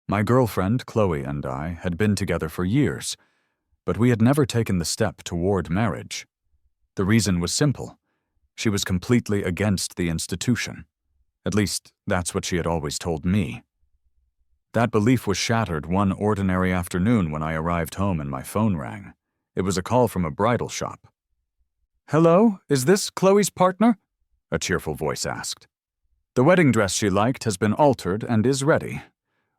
My girlfriend, Chloe, and I had been together for years, but we had never taken the step toward marriage. The reason was simple. She was completely against the institution. At least, that's what she had always told me. That belief was shattered one ordinary afternoon when I arrived home and my phone rang. It was a call from a bridal shop. "Hello, is this Chloe's partner?" a cheerful voice asked. "The wedding dress she liked has been altered and is ready.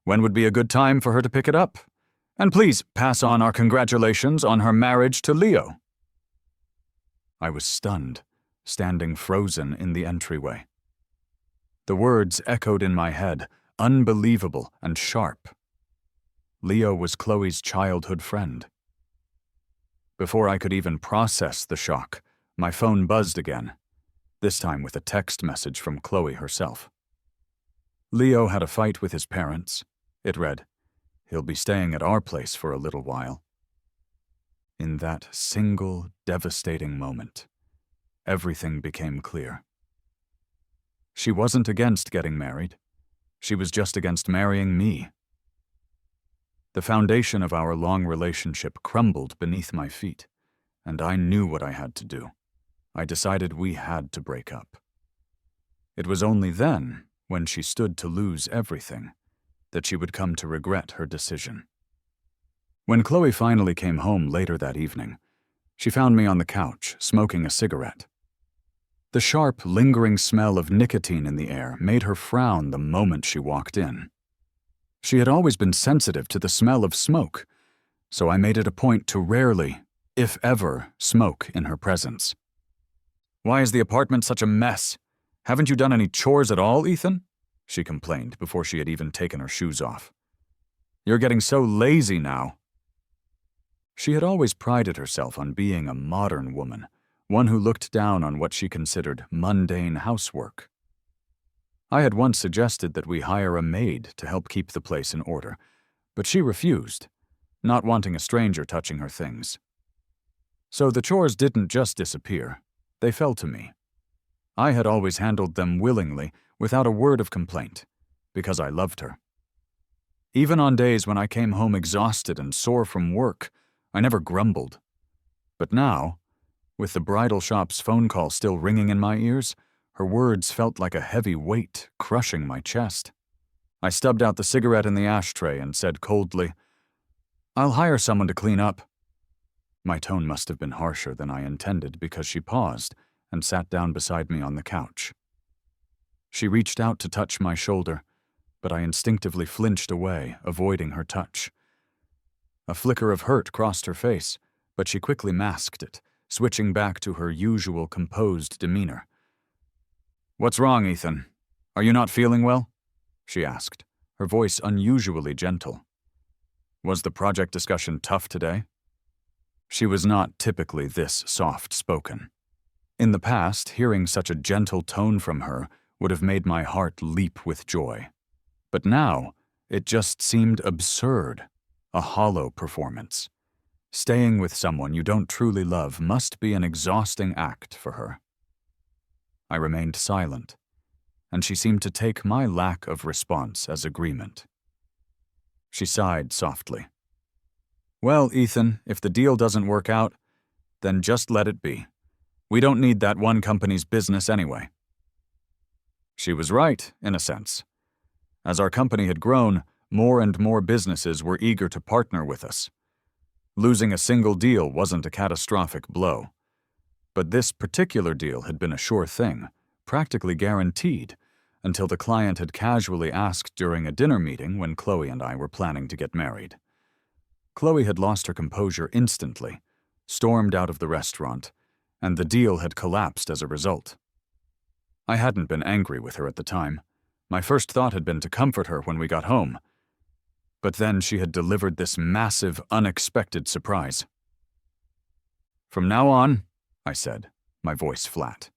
When would be a good time for her to pick it up? And please pass on our congratulations on her marriage to Leo." I was stunned, standing frozen in the entryway. The words echoed in my head, unbelievable and sharp. Leo was Chloe's childhood friend. Before I could even process the shock, my phone buzzed again, this time with a text message from Chloe herself. "Leo had a fight with his parents," it read. "He'll be staying at our place for a little while." In that single, devastating moment, everything became clear. She wasn't against getting married. She was just against marrying me. The foundation of our long relationship crumbled beneath my feet, and I knew what I had to do. I decided we had to break up. It was only then, when she stood to lose everything, that she would come to regret her decision. When Chloe finally came home later that evening, she found me on the couch, smoking a cigarette. The sharp, lingering smell of nicotine in the air made her frown the moment she walked in. She had always been sensitive to the smell of smoke, so I made it a point to rarely, if ever, smoke in her presence. "Why is the apartment such a mess? Haven't you done any chores at all, Ethan?" she complained before she had even taken her shoes off. "You're getting so lazy now." She had always prided herself on being a modern woman, one who looked down on what she considered mundane housework. I had once suggested that we hire a maid to help keep the place in order, but she refused, not wanting a stranger touching her things. So the chores didn't just disappear, they fell to me. I had always handled them willingly, without a word of complaint, because I loved her. Even on days when I came home exhausted and sore from work, I never grumbled. But now, with the bridal shop's phone call still ringing in my ears, her words felt like a heavy weight crushing my chest. I stubbed out the cigarette in the ashtray and said coldly, "I'll hire someone to clean up." My tone must have been harsher than I intended because she paused and sat down beside me on the couch. She reached out to touch my shoulder, but I instinctively flinched away, avoiding her touch. A flicker of hurt crossed her face, but she quickly masked it, switching back to her usual composed demeanor. "What's wrong, Ethan? Are you not feeling well?" she asked, her voice unusually gentle. "Was the project discussion tough today?" She was not typically this soft-spoken. In the past, hearing such a gentle tone from her would have made my heart leap with joy. But now, it just seemed absurd, a hollow performance. Staying with someone you don't truly love must be an exhausting act for her. I remained silent, and she seemed to take my lack of response as agreement. She sighed softly. "Well, Ethan, if the deal doesn't work out, then just let it be. We don't need that one company's business anyway." She was right, in a sense. As our company had grown, more and more businesses were eager to partner with us. Losing a single deal wasn't a catastrophic blow. But this particular deal had been a sure thing, practically guaranteed, until the client had casually asked during a dinner meeting when Chloe and I were planning to get married. Chloe had lost her composure instantly, stormed out of the restaurant, and the deal had collapsed as a result. I hadn't been angry with her at the time. My first thought had been to comfort her when we got home. But then she had delivered this massive, unexpected surprise. "From now on," I said, my voice flat,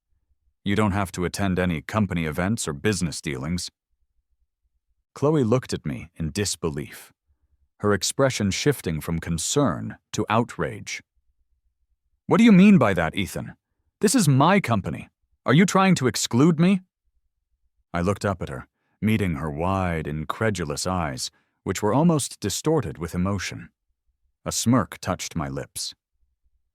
"you don't have to attend any company events or business dealings." Chloe looked at me in disbelief, her expression shifting from concern to outrage. "What do you mean by that, Ethan? This is my company. Are you trying to exclude me?" I looked up at her, meeting her wide, incredulous eyes, which were almost distorted with emotion. A smirk touched my lips.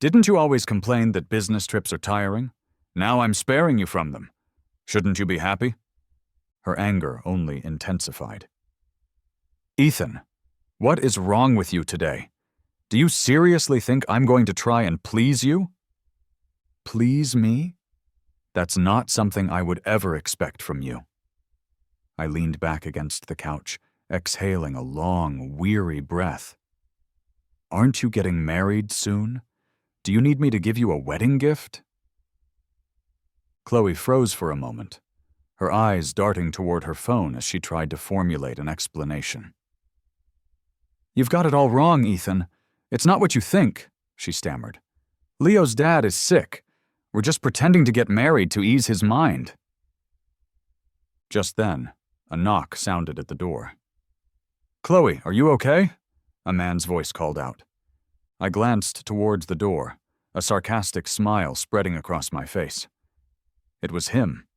"Didn't you always complain that business trips are tiring? Now I'm sparing you from them. Shouldn't you be happy?" Her anger only intensified. "Ethan, what is wrong with you today? Do you seriously think I'm going to try and please you?" "Please me? That's not something I would ever expect from you." I leaned back against the couch, exhaling a long, weary breath. "Aren't you getting married soon? Do you need me to give you a wedding gift?" Chloe froze for a moment, her eyes darting toward her phone as she tried to formulate an explanation. "You've got it all wrong, Ethan. It's not what you think," she stammered. "Leo's dad is sick. We're just pretending to get married to ease his mind." Just then, a knock sounded at the door. "Chloe, are you okay?" a man's voice called out. I glanced towards the door, a sarcastic smile spreading across my face. It was him.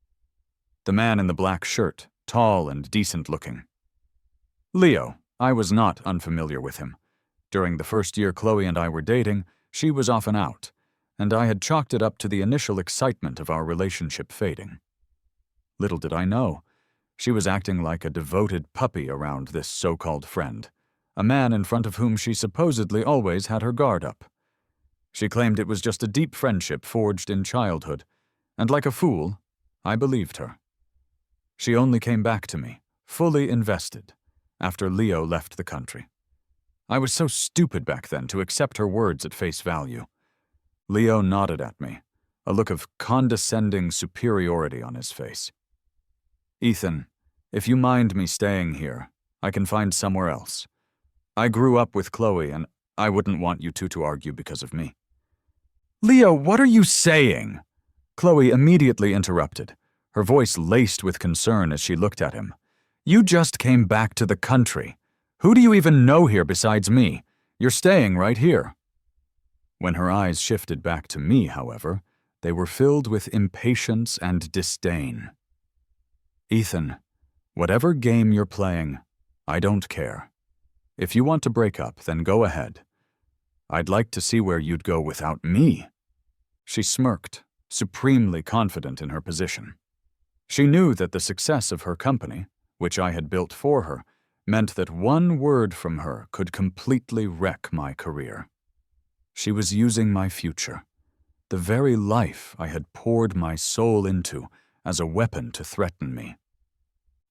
The man in the black shirt, tall and decent-looking. Leo. I was not unfamiliar with him. During the first year Chloe and I were dating, she was often out, and I had chalked it up to the initial excitement of our relationship fading. Little did I know, she was acting like a devoted puppy around this so-called friend, a man in front of whom she supposedly always had her guard up. She claimed it was just a deep friendship forged in childhood, and like a fool, I believed her. She only came back to me, fully invested, after Leo left the country. I was so stupid back then to accept her words at face value. Leo nodded at me, a look of condescending superiority on his face. "Ethan, if you mind me staying here, I can find somewhere else. I grew up with Chloe, and I wouldn't want you two to argue because of me." "Leo, what are you saying?" Chloe immediately interrupted, her voice laced with concern as she looked at him. "You just came back to the country. Who do you even know here besides me? You're staying right here." When her eyes shifted back to me, however, they were filled with impatience and disdain. "Ethan, whatever game you're playing, I don't care. If you want to break up, then go ahead. I'd like to see where you'd go without me." She smirked, supremely confident in her position. She knew that the success of her company, which I had built for her, meant that one word from her could completely wreck my career. She was using my future, the very life I had poured my soul into, as a weapon to threaten me.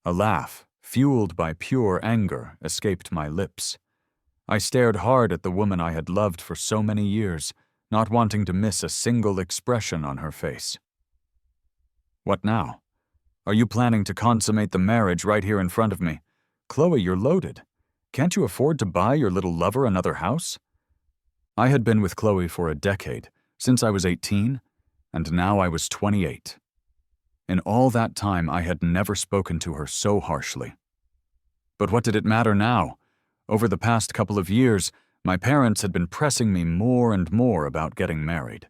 A laugh, fueled by pure anger, escaped my lips. I stared hard at the woman I had loved for so many years, not wanting to miss a single expression on her face. "What now? Are you planning to consummate the marriage right here in front of me? Chloe, you're loaded. Can't you afford to buy your little lover another house?" I had been with Chloe for a decade, since I was 18, and now I was 28. In all that time, I had never spoken to her so harshly. But what did it matter now? Over the past couple of years, my parents had been pressing me more and more about getting married.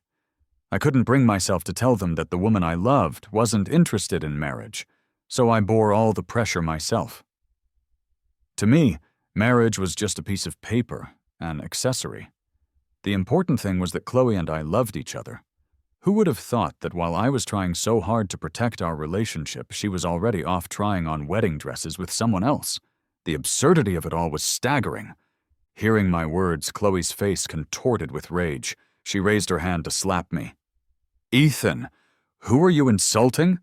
I couldn't bring myself to tell them that the woman I loved wasn't interested in marriage, so I bore all the pressure myself. To me, marriage was just a piece of paper, an accessory. The important thing was that Chloe and I loved each other. Who would have thought that while I was trying so hard to protect our relationship, she was already off trying on wedding dresses with someone else? The absurdity of it all was staggering. Hearing my words, Chloe's face contorted with rage. She raised her hand to slap me. "Ethan, who are you insulting?"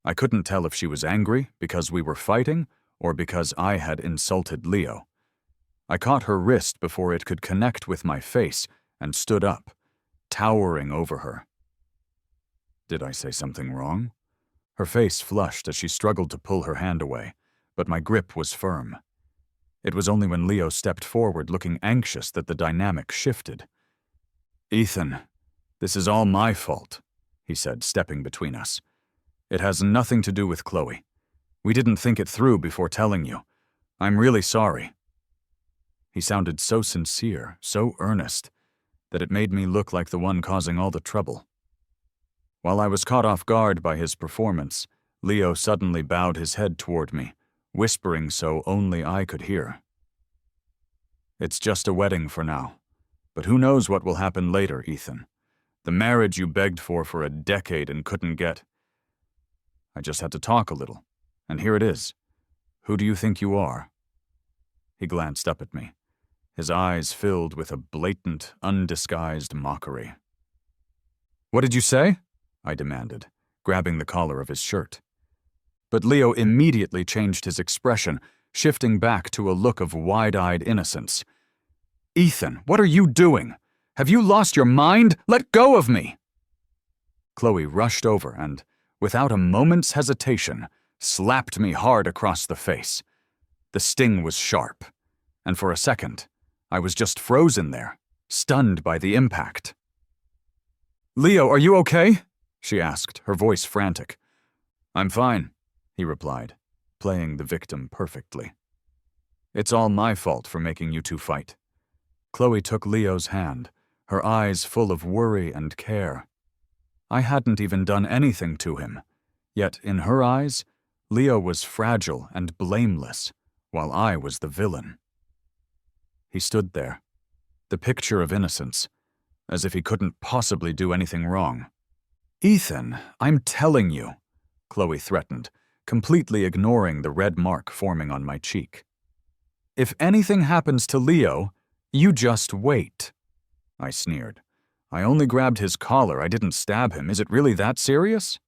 I couldn't tell if she was angry because we were fighting or because I had insulted Leo. I caught her wrist before it could connect with my face and stood up, towering over her. Did I say something wrong? Her face flushed as she struggled to pull her hand away, but my grip was firm. It was only when Leo stepped forward looking anxious that the dynamic shifted. "Ethan, this is all my fault," he said, stepping between us. "It has nothing to do with Chloe. We didn't think it through before telling you. I'm really sorry." He sounded so sincere, so earnest, that it made me look like the one causing all the trouble. While I was caught off guard by his performance, Leo suddenly bowed his head toward me, whispering so only I could hear. "It's just a wedding for now. But who knows what will happen later, Ethan. The marriage you begged for a decade and couldn't get. I just had to talk a little, and here it is. Who do you think you are?" He glanced up at me, his eyes filled with a blatant, undisguised mockery. "What did you say?" I demanded, grabbing the collar of his shirt. But Leo immediately changed his expression, shifting back to a look of wide-eyed innocence. "Ethan, what are you doing? Have you lost your mind? Let go of me!" Chloe rushed over and, without a moment's hesitation, slapped me hard across the face. The sting was sharp, and for a second, I was just frozen there, stunned by the impact. "Leo, are you okay?" she asked, her voice frantic. "I'm fine," he replied, playing the victim perfectly. "It's all my fault for making you two fight." Chloe took Leo's hand, her eyes full of worry and care. I hadn't even done anything to him, yet in her eyes, Leo was fragile and blameless, while I was the villain. He stood there, the picture of innocence, as if he couldn't possibly do anything wrong. "Ethan, I'm telling you," Chloe threatened, completely ignoring the red mark forming on my cheek. "If anything happens to Leo, you just wait." I sneered. "I only grabbed his collar, I didn't stab him. Is it really that serious?"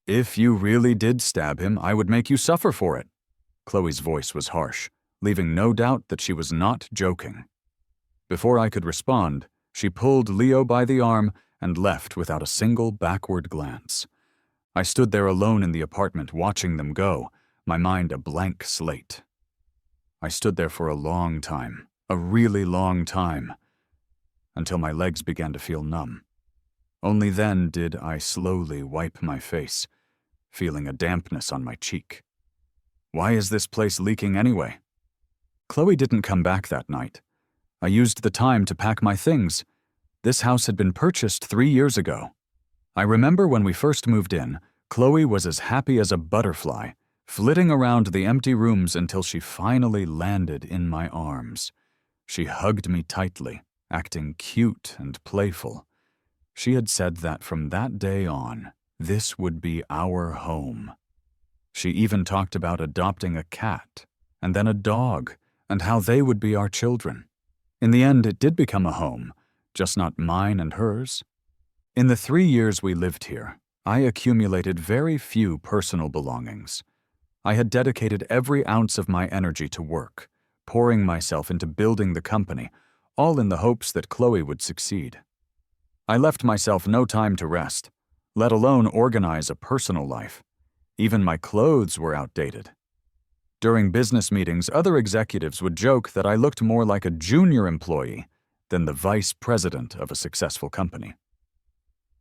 "If you really did stab him, I would make you suffer for it." Chloe's voice was harsh, leaving no doubt that she was not joking. Before I could respond, she pulled Leo by the arm and left without a single backward glance. I stood there alone in the apartment watching them go, my mind a blank slate. I stood there for a long time, a really long time, until my legs began to feel numb. Only then did I slowly wipe my face, feeling a dampness on my cheek. Why is this place leaking anyway? Chloe didn't come back that night. I used the time to pack my things. This house had been purchased 3 years ago. I remember when we first moved in, Chloe was as happy as a butterfly, flitting around the empty rooms until she finally landed in my arms. She hugged me tightly, acting cute and playful. She had said that from that day on, this would be our home. She even talked about adopting a cat, and then a dog, and how they would be our children. In the end, it did become a home, just not mine and hers. In the 3 years we lived here, I accumulated very few personal belongings. I had dedicated every ounce of my energy to work, pouring myself into building the company, all in the hopes that Chloe would succeed. I left myself no time to rest, let alone organize a personal life. Even my clothes were outdated. During business meetings, other executives would joke that I looked more like a junior employee than the vice president of a successful company.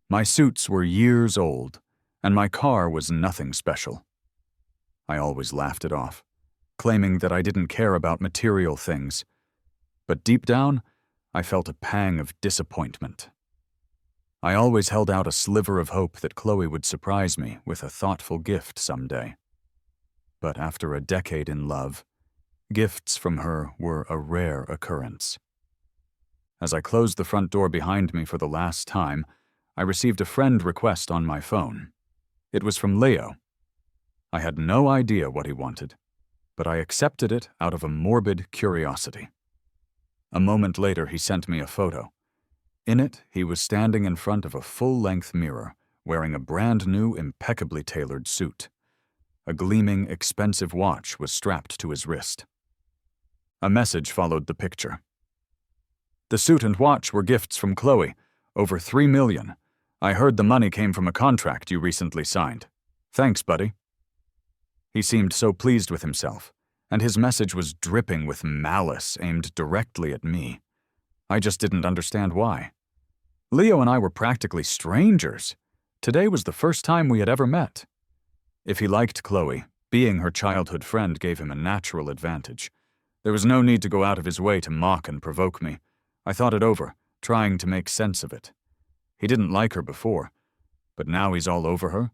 My suits were years old, and my car was nothing special. I always laughed it off, claiming that I didn't care about material things. But deep down, I felt a pang of disappointment. I always held out a sliver of hope that Chloe would surprise me with a thoughtful gift someday. But after a decade in love, gifts from her were a rare occurrence. As I closed the front door behind me for the last time, I received a friend request on my phone. It was from Leo. I had no idea what he wanted, but I accepted it out of a morbid curiosity. A moment later, he sent me a photo. In it, he was standing in front of a full-length mirror, wearing a brand-new, impeccably tailored suit. A gleaming, expensive watch was strapped to his wrist. A message followed the picture. "The suit and watch were gifts from Chloe, over $3 million. I heard the money came from a contract you recently signed. Thanks, buddy." He seemed so pleased with himself, and his message was dripping with malice aimed directly at me. I just didn't understand why. Leo and I were practically strangers. Today was the first time we had ever met. If he liked Chloe, being her childhood friend gave him a natural advantage. There was no need to go out of his way to mock and provoke me. I thought it over, trying to make sense of it. He didn't like her before, but now he's all over her?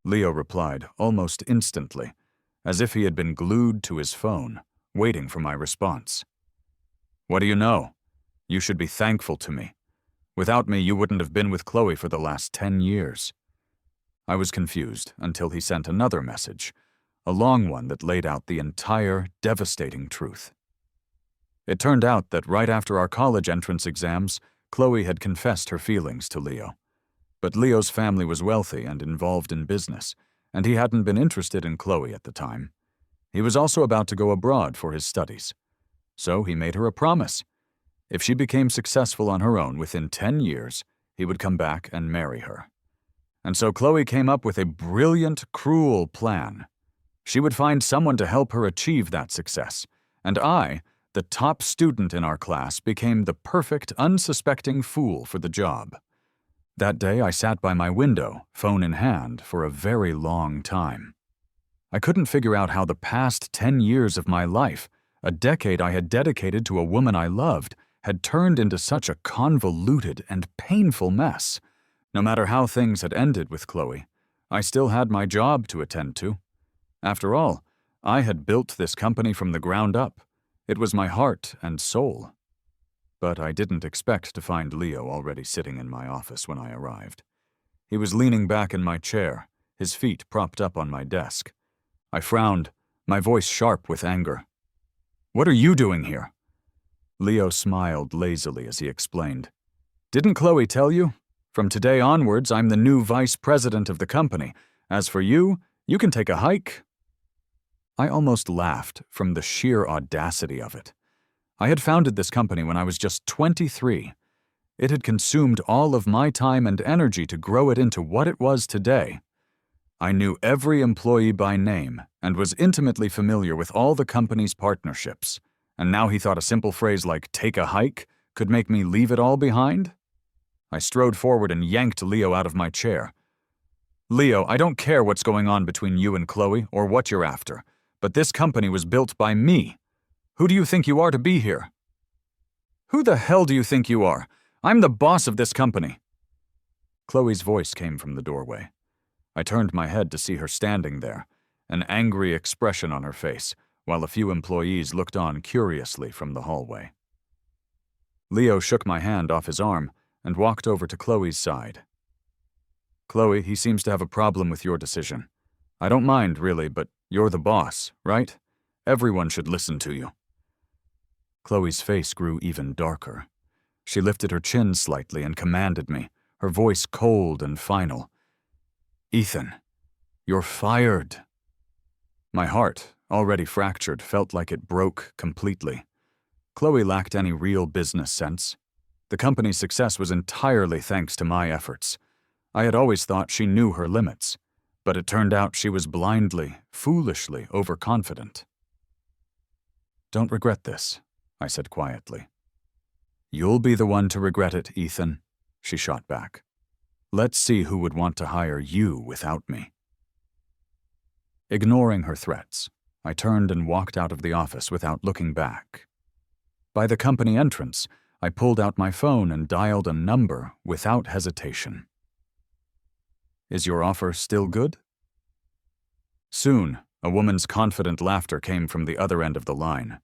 Leo replied, almost instantly. as if he had been glued to his phone, waiting for my response. "What do you know? You should be thankful to me. Without me, you wouldn't have been with Chloe for the last 10 years. I was confused until he sent another message, a long one that laid out the entire devastating truth. It turned out that right after our college entrance exams, Chloe had confessed her feelings to Leo. But Leo's family was wealthy and involved in business, and he hadn't been interested in Chloe at the time. He was also about to go abroad for his studies. So he made her a promise. If she became successful on her own within 10 years, he would come back and marry her. And so Chloe came up with a brilliant, cruel plan. She would find someone to help her achieve that success, and I, the top student in our class, became the perfect, unsuspecting fool for the job. That day, I sat by my window, phone in hand, for a very long time. I couldn't figure out how the past 10 years of my life, a decade I had dedicated to a woman I loved, had turned into such a convoluted and painful mess. No matter how things had ended with Chloe, I still had my job to attend to. After all, I had built this company from the ground up. It was my heart and soul. But I didn't expect to find Leo already sitting in my office when I arrived. He was leaning back in my chair, his feet propped up on my desk. I frowned, my voice sharp with anger. "What are you doing here?" Leo smiled lazily as he explained. "Didn't Chloe tell you? From today onwards, I'm the new vice president of the company. As for you, you can take a hike." I almost laughed from the sheer audacity of it. I had founded this company when I was just 23. It had consumed all of my time and energy to grow it into what it was today. I knew every employee by name and was intimately familiar with all the company's partnerships. And now he thought a simple phrase like "take a hike" could make me leave it all behind? I strode forward and yanked Leo out of my chair. "Leo, I don't care what's going on between you and Chloe or what you're after, but this company was built by me. Who do you think you are to be here?" "Who the hell do you think you are? I'm the boss of this company." Chloe's voice came from the doorway. I turned my head to see her standing there, an angry expression on her face, while a few employees looked on curiously from the hallway. Leo shook my hand off his arm and walked over to Chloe's side. "Chloe, he seems to have a problem with your decision. I don't mind, really, but you're the boss, right? Everyone should listen to you." Chloe's face grew even darker. She lifted her chin slightly and commanded me, her voice cold and final. "Ethan, you're fired." My heart, already fractured, felt like it broke completely. Chloe lacked any real business sense. The company's success was entirely thanks to my efforts. I had always thought she knew her limits, but it turned out she was blindly, foolishly overconfident. "Don't regret this," I said quietly. "You'll be the one to regret it, Ethan," she shot back. "Let's see who would want to hire you without me." Ignoring her threats, I turned and walked out of the office without looking back. By the company entrance, I pulled out my phone and dialed a number without hesitation. "Is your offer still good?" Soon, a woman's confident laughter came from the other end of the line.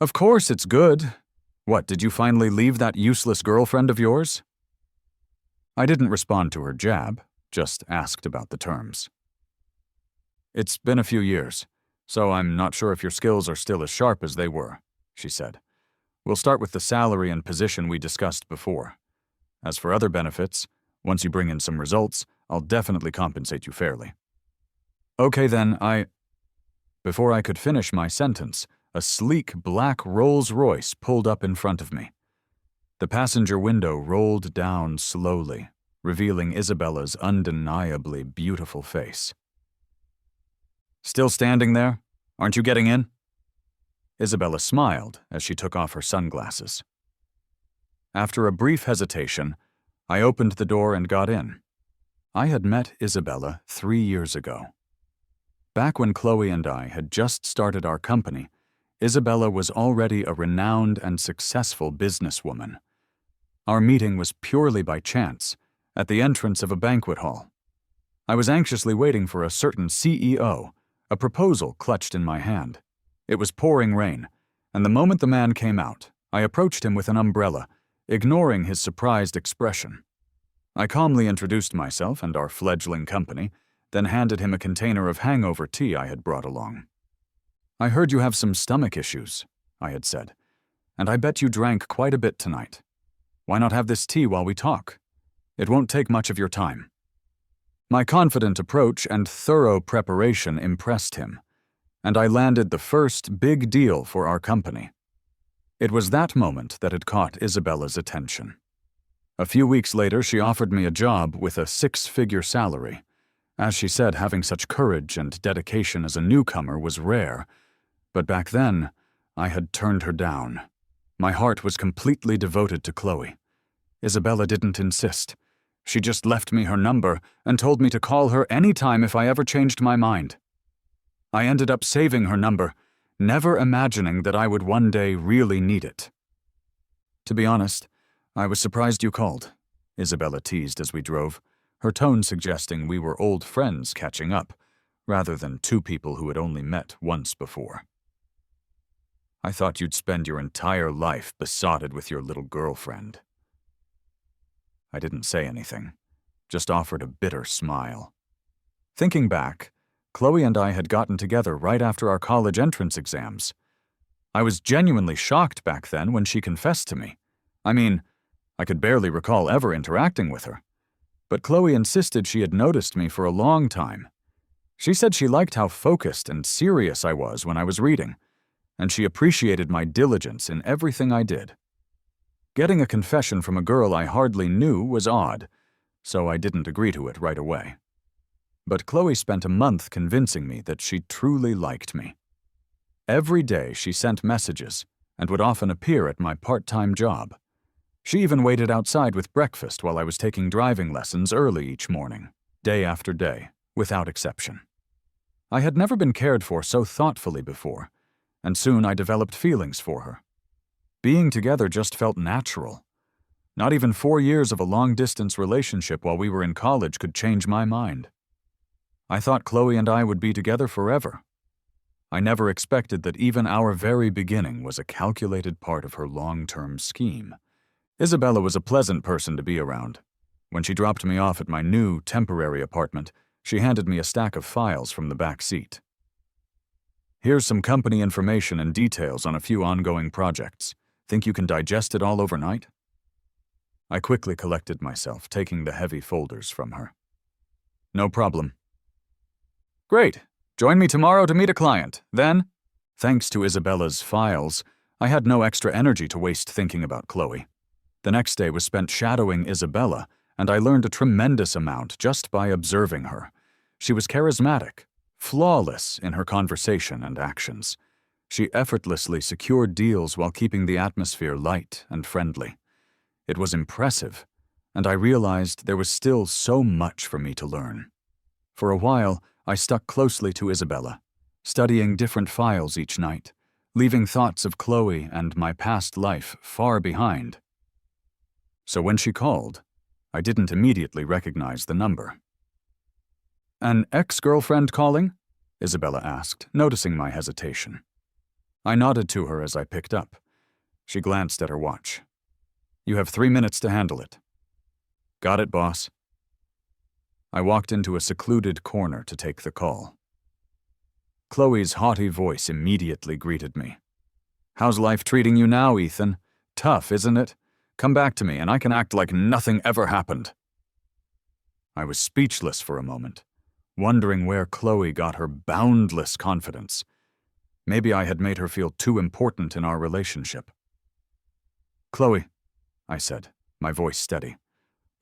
"Of course it's good. What, did you finally leave that useless girlfriend of yours?" I didn't respond to her jab, just asked about the terms. "It's been a few years, so I'm not sure if your skills are still as sharp as they were," she said. "We'll start with the salary and position we discussed before. As for other benefits, once you bring in some results, I'll definitely compensate you fairly." "Okay then, Before I could finish my sentence, a sleek black Rolls-Royce pulled up in front of me. The passenger window rolled down slowly, revealing Isabella's undeniably beautiful face. "Still standing there? Aren't you getting in?" Isabella smiled as she took off her sunglasses. After a brief hesitation, I opened the door and got in. I had met Isabella 3 years ago. Back when Chloe and I had just started our company, Isabella was already a renowned and successful businesswoman. Our meeting was purely by chance, at the entrance of a banquet hall. I was anxiously waiting for a certain CEO, a proposal clutched in my hand. It was pouring rain, and the moment the man came out, I approached him with an umbrella, ignoring his surprised expression. I calmly introduced myself and our fledgling company, then handed him a container of hangover tea I had brought along. "I heard you have some stomach issues," I had said, "and I bet you drank quite a bit tonight. Why not have this tea while we talk? It won't take much of your time." My confident approach and thorough preparation impressed him, and I landed the first big deal for our company. It was that moment that had caught Isabella's attention. A few weeks later, she offered me a job with a 6-figure salary. As she said, having such courage and dedication as a newcomer was rare, but back then, I had turned her down. My heart was completely devoted to Chloe. Isabella didn't insist. She just left me her number and told me to call her any time if I ever changed my mind. I ended up saving her number, never imagining that I would one day really need it. "To be honest, I was surprised you called," Isabella teased as we drove, her tone suggesting we were old friends catching up, rather than two people who had only met once before. "I thought you'd spend your entire life besotted with your little girlfriend." I didn't say anything, just offered a bitter smile. Thinking back, Chloe and I had gotten together right after our college entrance exams. I was genuinely shocked back then when she confessed to me. I mean, I could barely recall ever interacting with her. But Chloe insisted she had noticed me for a long time. She said she liked how focused and serious I was when I was reading, and she appreciated my diligence in everything I did. Getting a confession from a girl I hardly knew was odd, so I didn't agree to it right away. But Chloe spent a month convincing me that she truly liked me. Every day she sent messages and would often appear at my part-time job. She even waited outside with breakfast while I was taking driving lessons early each morning, day after day, without exception. I had never been cared for so thoughtfully before, and soon I developed feelings for her. Being together just felt natural. Not even 4 years of a long-distance relationship while we were in college could change my mind. I thought Chloe and I would be together forever. I never expected that even our very beginning was a calculated part of her long-term scheme. Isabella was a pleasant person to be around. When she dropped me off at my new, temporary apartment, she handed me a stack of files from the back seat. "Here's some company information and details on a few ongoing projects. Think you can digest it all overnight?" I quickly collected myself, taking the heavy folders from her. "No problem." "Great. Join me tomorrow to meet a client. Then," thanks to Isabella's files, I had no extra energy to waste thinking about Chloe. The next day was spent shadowing Isabella, and I learned a tremendous amount just by observing her. She was charismatic, flawless in her conversation and actions. She effortlessly secured deals while keeping the atmosphere light and friendly. It was impressive, and I realized there was still so much for me to learn. For a while, I stuck closely to Isabella, studying different files each night, leaving thoughts of Chloe and my past life far behind. So when she called, I didn't immediately recognize the number. "An ex-girlfriend calling?" Isabella asked, noticing my hesitation. I nodded to her as I picked up. She glanced at her watch. "You have 3 minutes to handle it." "Got it, boss." I walked into a secluded corner to take the call. Chloe's haughty voice immediately greeted me. "How's life treating you now, Ethan? Tough, isn't it? Come back to me and I can act like nothing ever happened." I was speechless for a moment, wondering where Chloe got her boundless confidence. Maybe I had made her feel too important in our relationship. "Chloe," I said, my voice steady.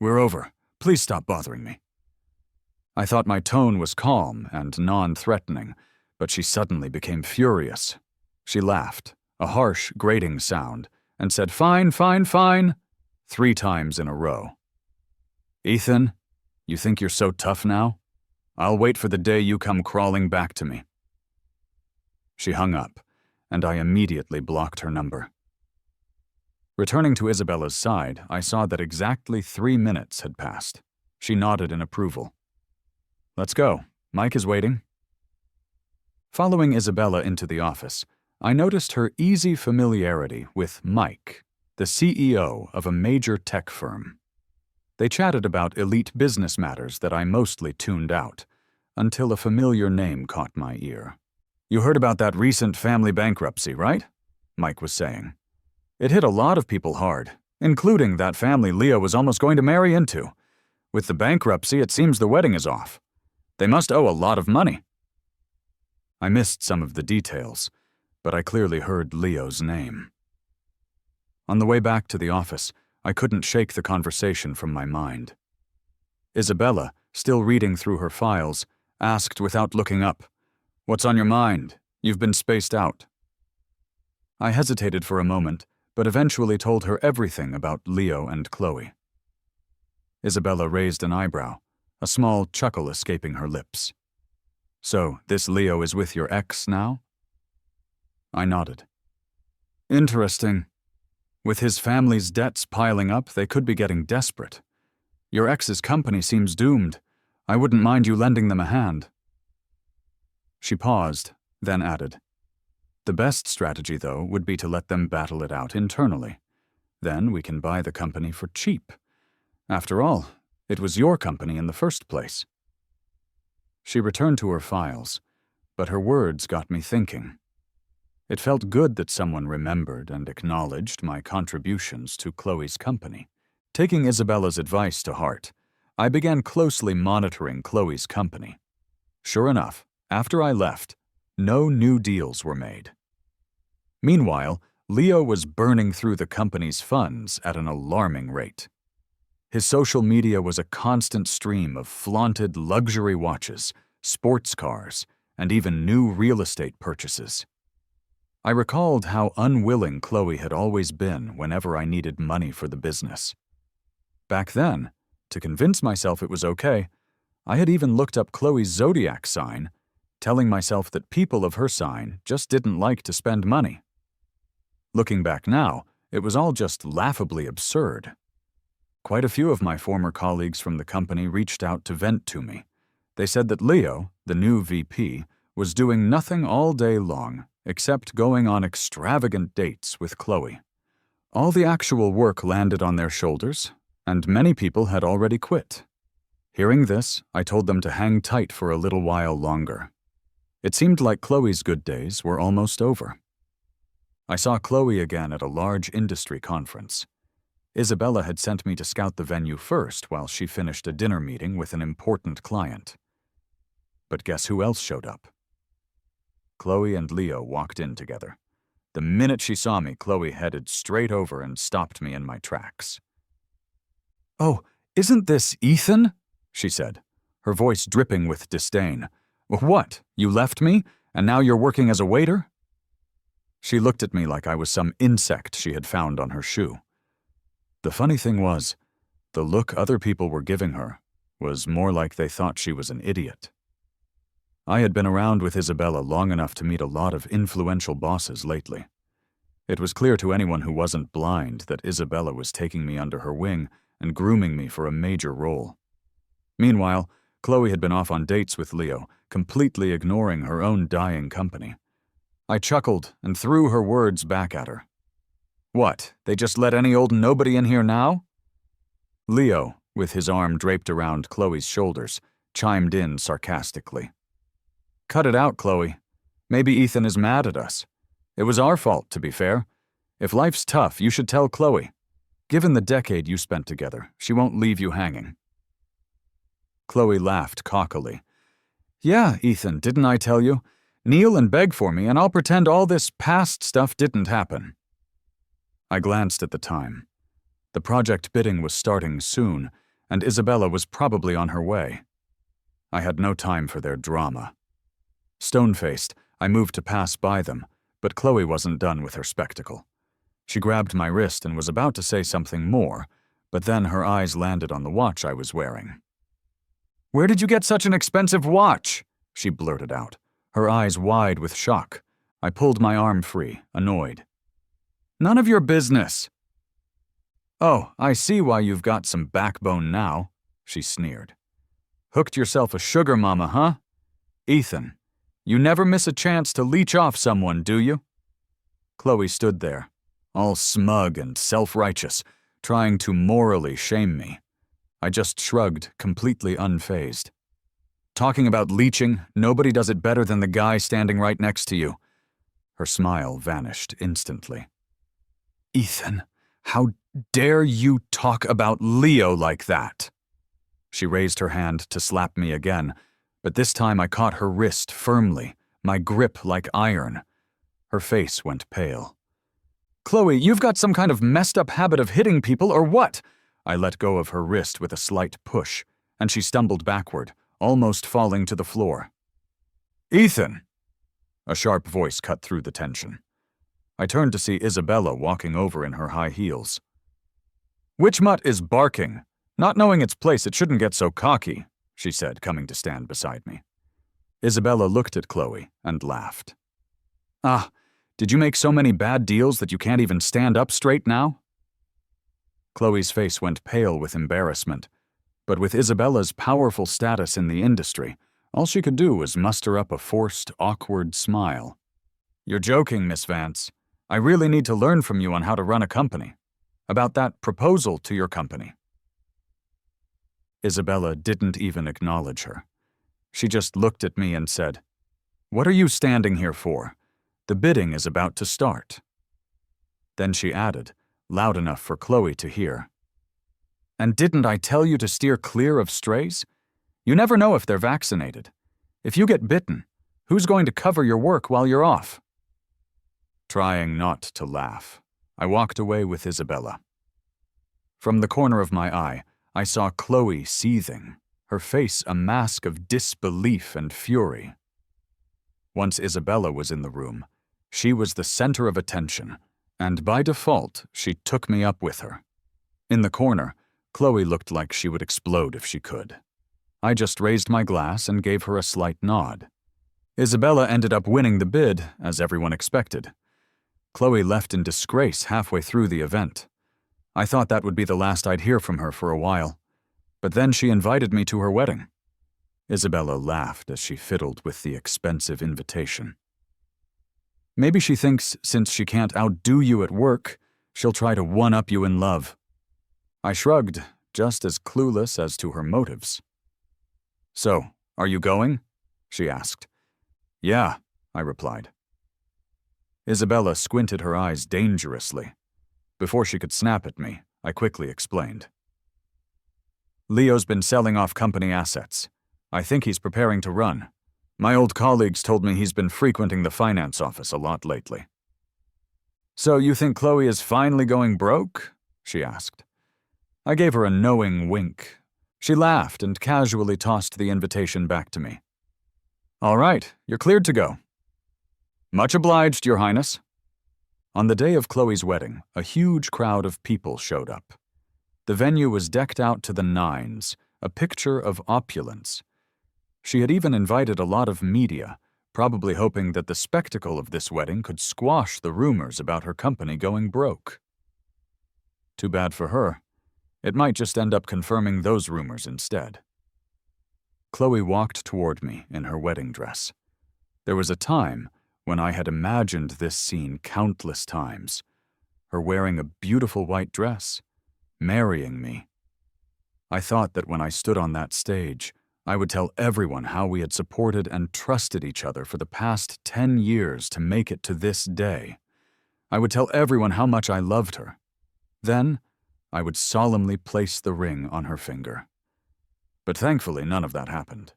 "We're over. Please stop bothering me." I thought my tone was calm and non-threatening, but she suddenly became furious. She laughed, a harsh, grating sound, and said, "Fine, fine, fine," 3 times in a row. "Ethan, you think you're so tough now? I'll wait for the day you come crawling back to me." She hung up, and I immediately blocked her number. Returning to Isabella's side, I saw that exactly 3 minutes had passed. She nodded in approval. "Let's go. Mike is waiting." Following Isabella into the office, I noticed her easy familiarity with Mike, the CEO of a major tech firm. They chatted about elite business matters that I mostly tuned out, until a familiar name caught my ear. "You heard about that recent family bankruptcy, right?" Mike was saying. "It hit a lot of people hard, including that family Leo was almost going to marry into. With the bankruptcy, it seems the wedding is off. They must owe a lot of money." I missed some of the details, but I clearly heard Leo's name. On the way back to the office, I couldn't shake the conversation from my mind. Isabella, still reading through her files, asked without looking up, "What's on your mind? You've been spaced out." I hesitated for a moment, but eventually told her everything about Leo and Chloe. Isabella raised an eyebrow, a small chuckle escaping her lips. "So, this Leo is with your ex now?" I nodded. "Interesting. With his family's debts piling up, they could be getting desperate. Your ex's company seems doomed. I wouldn't mind you lending them a hand." She paused, then added, "The best strategy, though, would be to let them battle it out internally. Then we can buy the company for cheap. After all, it was your company in the first place." She returned to her files, but her words got me thinking. It felt good that someone remembered and acknowledged my contributions to Chloe's company. Taking Isabella's advice to heart, I began closely monitoring Chloe's company. Sure enough, after I left, no new deals were made. Meanwhile, Leo was burning through the company's funds at an alarming rate. His social media was a constant stream of flaunted luxury watches, sports cars, and even new real estate purchases. I recalled how unwilling Chloe had always been whenever I needed money for the business. Back then, to convince myself it was okay, I had even looked up Chloe's zodiac sign, telling myself that people of her sign just didn't like to spend money. Looking back now, it was all just laughably absurd. Quite a few of my former colleagues from the company reached out to vent to me. They said that Leo, the new VP, was doing nothing all day long except going on extravagant dates with Chloe. All the actual work landed on their shoulders, and many people had already quit. Hearing this, I told them to hang tight for a little while longer. It seemed like Chloe's good days were almost over. I saw Chloe again at a large industry conference. Isabella had sent me to scout the venue first while she finished a dinner meeting with an important client. But guess who else showed up? Chloe and Leo walked in together. The minute she saw me, Chloe headed straight over and stopped me in my tracks. "Oh, isn't this Ethan?" she said, her voice dripping with disdain. "What, you left me, and now you're working as a waiter?" She looked at me like I was some insect she had found on her shoe. The funny thing was, the look other people were giving her was more like they thought she was an idiot. I had been around with Isabella long enough to meet a lot of influential bosses lately. It was clear to anyone who wasn't blind that Isabella was taking me under her wing and grooming me for a major role. Meanwhile, Chloe had been off on dates with Leo, completely ignoring her own dying company. I chuckled and threw her words back at her. "What, they just let any old nobody in here now?" Leo, with his arm draped around Chloe's shoulders, chimed in sarcastically. "Cut it out, Chloe. Maybe Ethan is mad at us. It was our fault, to be fair. If life's tough, you should tell Chloe. Given the decade you spent together, she won't leave you hanging." Chloe laughed cockily. "Yeah, Ethan, didn't I tell you? Kneel and beg for me, and I'll pretend all this past stuff didn't happen." I glanced at the time. The project bidding was starting soon, and Isabella was probably on her way. I had no time for their drama. Stone-faced, I moved to pass by them, but Chloe wasn't done with her spectacle. She grabbed my wrist and was about to say something more, but then her eyes landed on the watch I was wearing. "Where did you get such an expensive watch?" she blurted out, her eyes wide with shock. I pulled my arm free, annoyed. "None of your business." "Oh, I see why you've got some backbone now," she sneered. "Hooked yourself a sugar mama, huh? Ethan, You never miss a chance to leech off someone, do you?" Chloe stood there, all smug and self-righteous, trying to morally shame me. I just shrugged, completely unfazed. "Talking about leeching, nobody does it better than the guy standing right next to you." Her smile vanished instantly. "Ethan, how dare you talk about Leo like that?" She raised her hand to slap me again, but this time I caught her wrist firmly, my grip like iron. Her face went pale. "Chloe, you've got some kind of messed up habit of hitting people, or what?" I let go of her wrist with a slight push, and she stumbled backward, almost falling to the floor. "Ethan!" A sharp voice cut through the tension. I turned to see Isabella walking over in her high heels. "Which mutt is barking? Not knowing its place, it shouldn't get so cocky," she said, coming to stand beside me. Isabella looked at Chloe and laughed. "Ah, did you make so many bad deals that you can't even stand up straight now?" Chloe's face went pale with embarrassment, but with Isabella's powerful status in the industry, all she could do was muster up a forced, awkward smile. "You're joking, Miss Vance. I really need to learn from you on how to run a company. About that proposal to your company." Isabella didn't even acknowledge her. She just looked at me and said, "What are you standing here for? The bidding is about to start." Then she added, loud enough for Chloe to hear, "And didn't I tell you to steer clear of strays? You never know if they're vaccinated. If you get bitten, who's going to cover your work while you're off?" Trying not to laugh, I walked away with Isabella. From the corner of my eye, I saw Chloe seething, her face a mask of disbelief and fury. Once Isabella was in the room, she was the center of attention, and by default, she took me up with her. In the corner, Chloe looked like she would explode if she could. I just raised my glass and gave her a slight nod. Isabella ended up winning the bid, as everyone expected. Chloe left in disgrace halfway through the event. I thought that would be the last I'd hear from her for a while, but then she invited me to her wedding. Isabella laughed as she fiddled with the expensive invitation. "Maybe she thinks since she can't outdo you at work, she'll try to one-up you in love." I shrugged, just as clueless as to her motives. "So, are you going?" she asked. "Yeah," I replied. Isabella squinted her eyes dangerously. Before she could snap at me, I quickly explained. "Leo's been selling off company assets. I think he's preparing to run. My old colleagues told me he's been frequenting the finance office a lot lately." "So you think Chloe is finally going broke?" she asked. I gave her a knowing wink. She laughed and casually tossed the invitation back to me. "All right, you're cleared to go." "Much obliged, Your Highness." On the day of Chloe's wedding, a huge crowd of people showed up. The venue was decked out to the nines, a picture of opulence. She had even invited a lot of media, probably hoping that the spectacle of this wedding could squash the rumors about her company going broke. Too bad for her. It might just end up confirming those rumors instead. Chloe walked toward me in her wedding dress. There was a time when I had imagined this scene countless times. Her wearing a beautiful white dress, marrying me. I thought that when I stood on that stage, I would tell everyone how we had supported and trusted each other for the past 10 years to make it to this day. I would tell everyone how much I loved her. Then, I would solemnly place the ring on her finger. But thankfully, none of that happened.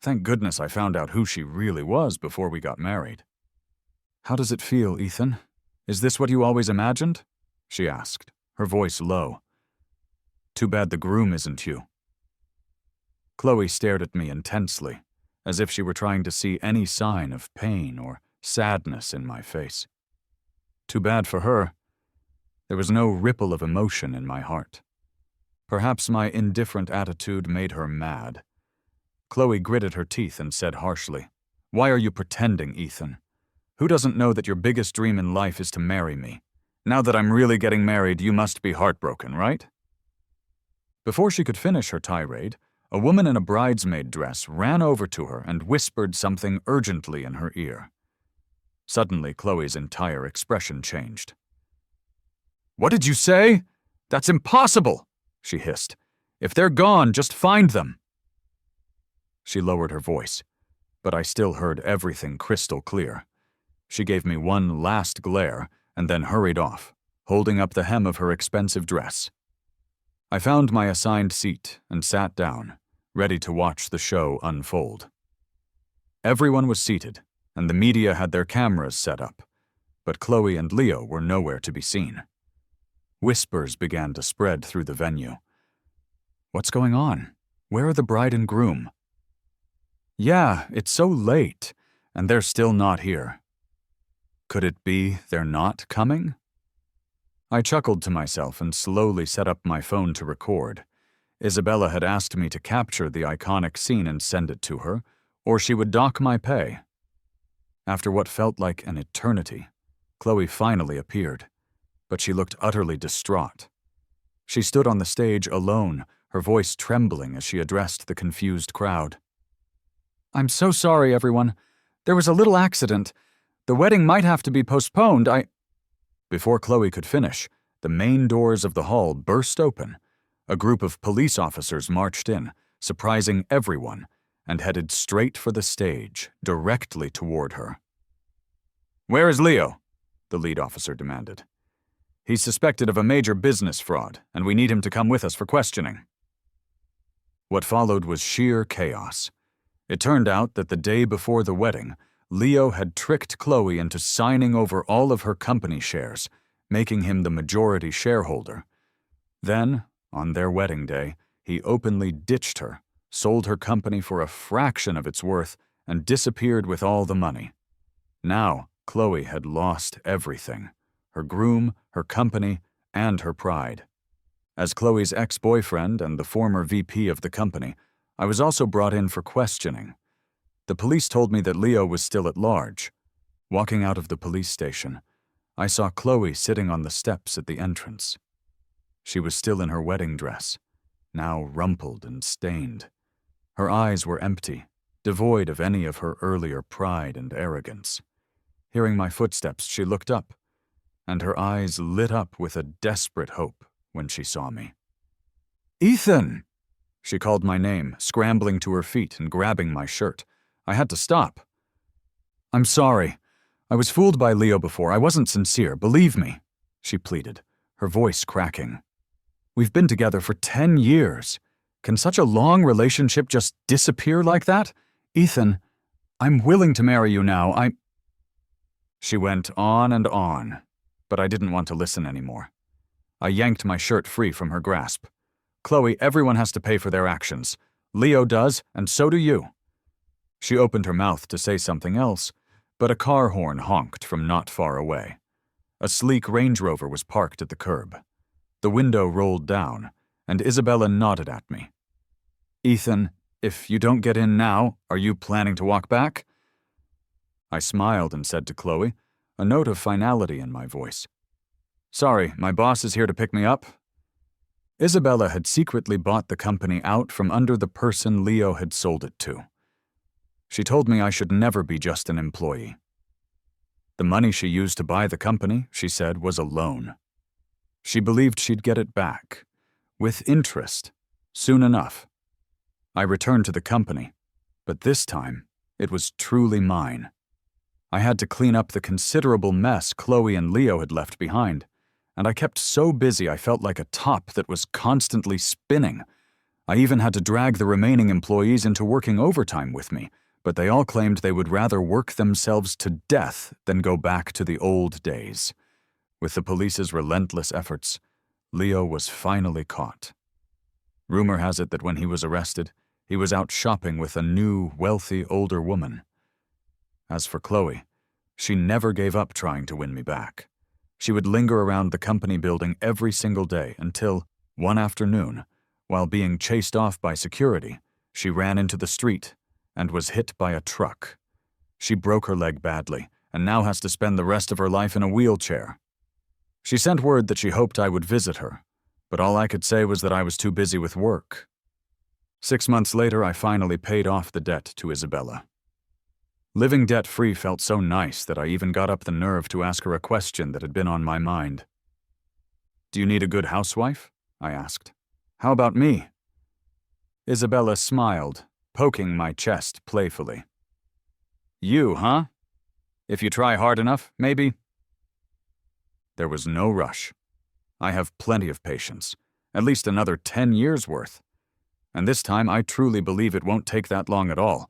Thank goodness I found out who she really was before we got married. "How does it feel, Ethan? Is this what you always imagined?" she asked, her voice low. "Too bad the groom isn't you." Chloe stared at me intensely, as if she were trying to see any sign of pain or sadness in my face. Too bad for her. There was no ripple of emotion in my heart. Perhaps my indifferent attitude made her mad. Chloe gritted her teeth and said harshly, "Why are you pretending, Ethan? Who doesn't know that your biggest dream in life is to marry me? Now that I'm really getting married, you must be heartbroken, right?" Before she could finish her tirade, A woman in a bridesmaid dress ran over to her and whispered something urgently in her ear. Suddenly, Chloe's entire expression changed. "What did you say? That's impossible!" she hissed. "If they're gone, just find them." She lowered her voice, but I still heard everything crystal clear. She gave me one last glare and then hurried off, holding up the hem of her expensive dress. I found my assigned seat and sat down, ready to watch the show unfold. Everyone was seated, and the media had their cameras set up, but Chloe and Leo were nowhere to be seen. Whispers began to spread through the venue. "What's going on? Where are the bride and groom?" "Yeah, it's so late, and they're still not here." Could it be they're not coming? I chuckled to myself and slowly set up my phone to record. Isabella had asked me to capture the iconic scene and send it to her, or she would dock my pay. After what felt like an eternity, Chloe finally appeared, but she looked utterly distraught. She stood on the stage alone, her voice trembling as she addressed the confused crowd. "I'm so sorry, everyone. There was a little accident. The wedding might have to be postponed. Before Chloe could finish, the main doors of the hall burst open. A group of police officers marched in, surprising everyone, and headed straight for the stage, directly toward her. "Where is Leo?" the lead officer demanded. "He's suspected of a major business fraud, and we need him to come with us for questioning." What followed was sheer chaos. It turned out that the day before the wedding, Leo had tricked Chloe into signing over all of her company shares, making him the majority shareholder. Then, on their wedding day, he openly ditched her, sold her company for a fraction of its worth, and disappeared with all the money. Now, Chloe had lost everything: her groom, her company, and her pride. As Chloe's ex-boyfriend and the former VP of the company, I was also brought in for questioning. The police told me that Leo was still at large. Walking out of the police station, I saw Chloe sitting on the steps at the entrance. She was still in her wedding dress, now rumpled and stained. Her eyes were empty, devoid of any of her earlier pride and arrogance. Hearing my footsteps, she looked up, and her eyes lit up with a desperate hope when she saw me. "Ethan!" She called my name, scrambling to her feet and grabbing my shirt. I had to stop. "I'm sorry. I was fooled by Leo before. I wasn't sincere, believe me," she pleaded, her voice cracking. "We've been together for 10 years. Can such a long relationship just disappear like that? Ethan, I'm willing to marry you now. She went on and on, but I didn't want to listen anymore. I yanked my shirt free from her grasp. "Chloe, everyone has to pay for their actions. Leo does, and so do you." She opened her mouth to say something else, but a car horn honked from not far away. A sleek Range Rover was parked at the curb. The window rolled down, and Isabella nodded at me. "Ethan, if you don't get in now, are you planning to walk back?" I smiled and said to Chloe, a note of finality in my voice, "Sorry, my boss is here to pick me up." Isabella had secretly bought the company out from under the person Leo had sold it to. She told me I should never be just an employee. The money she used to buy the company, she said, was a loan. She believed she'd get it back, with interest, soon enough. I returned to the company, but this time it was truly mine. I had to clean up the considerable mess Chloe and Leo had left behind, and I kept so busy I felt like a top that was constantly spinning. I even had to drag the remaining employees into working overtime with me, but they all claimed they would rather work themselves to death than go back to the old days. With the police's relentless efforts, Leo was finally caught. Rumor has it that when he was arrested, he was out shopping with a new, wealthy, older woman. As for Chloe, she never gave up trying to win me back. She would linger around the company building every single day until, one afternoon, while being chased off by security, she ran into the street and was hit by a truck. She broke her leg badly and now has to spend the rest of her life in a wheelchair. She sent word that she hoped I would visit her, but all I could say was that I was too busy with work. 6 months later, I finally paid off the debt to Isabella. Living debt-free felt so nice that I even got up the nerve to ask her a question that had been on my mind. "Do you need a good housewife?" I asked. "How about me?" Isabella smiled, poking my chest playfully. "You, huh? If you try hard enough, maybe." There was no rush. I have plenty of patience, at least another 10 years' worth. And this time I truly believe it won't take that long at all,